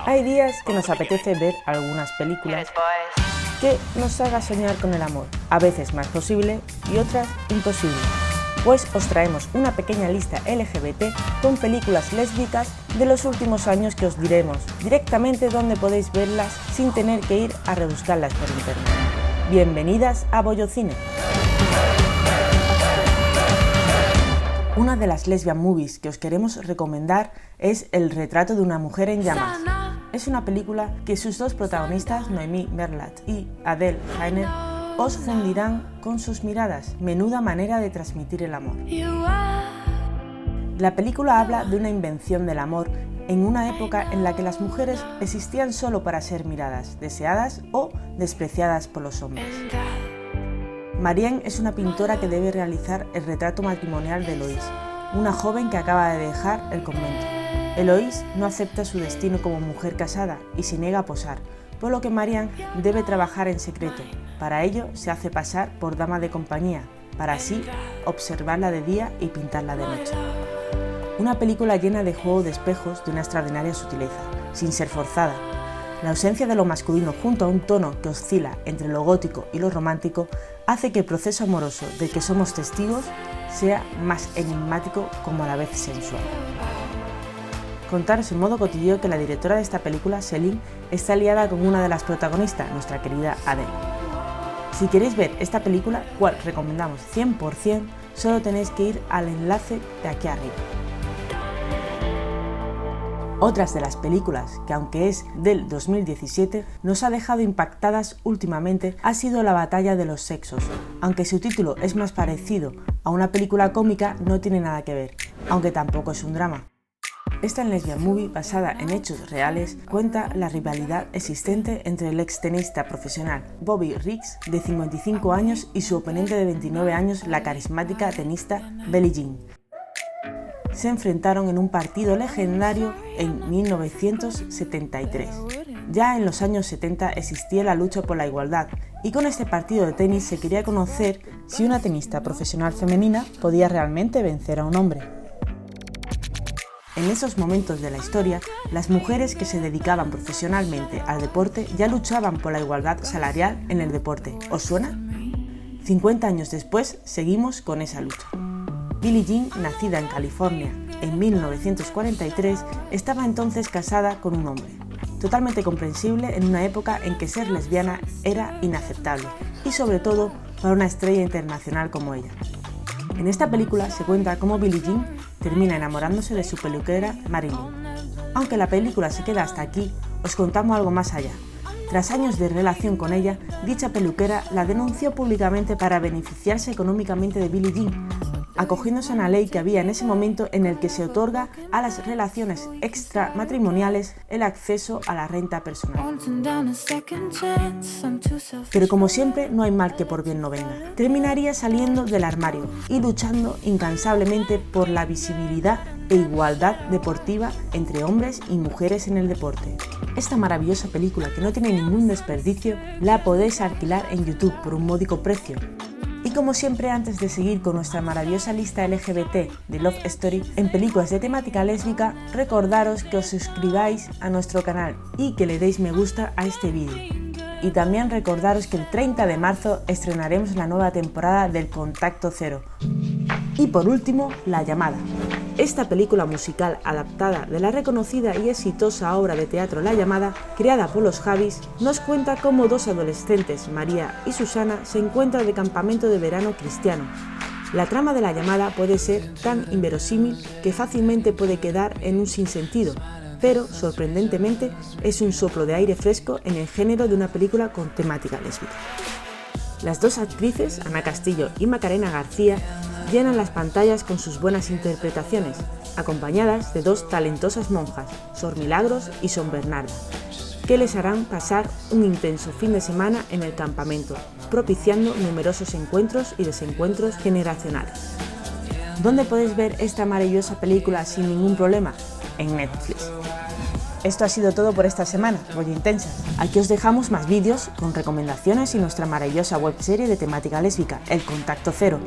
Hay días que nos apetece ver algunas películas que nos haga soñar con el amor, a veces más posible y otras imposible. Pues os traemos una pequeña lista LGBT con películas lésbicas de los últimos años que os diremos directamente dónde podéis verlas sin tener que ir a rebuscarlas por internet. Bienvenidas a Bollocine. Una de las lesbian movies que os queremos recomendar es El retrato de una mujer en llamas. Es una película que sus dos protagonistas, Noémie Merlat y Adele Haenel, os fundirán con sus miradas. Menuda manera de transmitir el amor. La película habla de una invención del amor en una época en la que las mujeres existían solo para ser miradas, deseadas o despreciadas por los hombres. Marianne es una pintora que debe realizar el retrato matrimonial de Eloise, una joven que acaba de dejar el convento. Eloise no acepta su destino como mujer casada y se niega a posar, por lo que Marianne debe trabajar en secreto. Para ello se hace pasar por dama de compañía, para así observarla de día y pintarla de noche. Una película llena de juego de espejos de una extraordinaria sutileza, sin ser forzada. La ausencia de lo masculino junto a un tono que oscila entre lo gótico y lo romántico hace que el proceso amoroso del que somos testigos sea más enigmático como a la vez sensual. Contaros en modo cotillo que la directora de esta película, Céline, está liada con una de las protagonistas, nuestra querida Adele. Si queréis ver esta película, cual recomendamos 100%, solo tenéis que ir al enlace de aquí arriba. Otras de las películas que, aunque es del 2017, nos ha dejado impactadas últimamente ha sido La batalla de los sexos. Aunque su título es más parecido a una película cómica, no tiene nada que ver, aunque tampoco es un drama. Esta lesbian movie, basada en hechos reales, cuenta la rivalidad existente entre el ex tenista profesional Bobby Riggs, de 55 años, y su oponente de 29 años, la carismática tenista Billie Jean. Se enfrentaron en un partido legendario en 1973. Ya en los años 70 existía la lucha por la igualdad y con este partido de tenis se quería conocer si una tenista profesional femenina podía realmente vencer a un hombre. En esos momentos de la historia, las mujeres que se dedicaban profesionalmente al deporte ya luchaban por la igualdad salarial en el deporte. ¿Os suena? 50 años después seguimos con esa lucha. Billie Jean, nacida en California en 1943, estaba entonces casada con un hombre. Totalmente comprensible en una época en que ser lesbiana era inaceptable, y sobre todo para una estrella internacional como ella. En esta película se cuenta cómo Billie Jean termina enamorándose de su peluquera Marilyn. Aunque la película se queda hasta aquí, os contamos algo más allá. Tras años de relación con ella, dicha peluquera la denunció públicamente para beneficiarse económicamente de Billie Jean, acogiéndose a una ley que había en ese momento en el que se otorga a las relaciones extramatrimoniales el acceso a la renta personal. Pero como siempre, no hay mal que por bien no venga. Terminaría saliendo del armario y luchando incansablemente por la visibilidad e igualdad deportiva entre hombres y mujeres en el deporte. Esta maravillosa película, que no tiene ningún desperdicio, la podéis alquilar en YouTube por un módico precio. Y como siempre, antes de seguir con nuestra maravillosa lista LGBT de Love Story en películas de temática lésbica, recordaros que os suscribáis a nuestro canal y que le deis me gusta a este vídeo. Y también recordaros que el 30 de marzo estrenaremos la nueva temporada del Contacto Cero. Y por último, La llamada. Esta película musical adaptada de la reconocida y exitosa obra de teatro La llamada, creada por los Javis, nos cuenta cómo dos adolescentes, María y Susana, se encuentran de campamento de verano cristiano. La trama de La llamada puede ser tan inverosímil que fácilmente puede quedar en un sinsentido, pero sorprendentemente es un soplo de aire fresco en el género de una película con temática lésbica. Las dos actrices, Ana Castillo y Macarena García, llenan las pantallas con sus buenas interpretaciones, acompañadas de dos talentosas monjas, Sor Milagros y Sor Bernarda, que les harán pasar un intenso fin de semana en el campamento, propiciando numerosos encuentros y desencuentros generacionales. ¿Dónde podéis ver esta maravillosa película sin ningún problema? En Netflix. Esto ha sido todo por esta semana, Bolla Intensa. Aquí os dejamos más vídeos con recomendaciones y nuestra maravillosa webserie de temática lésbica, El Contacto Cero,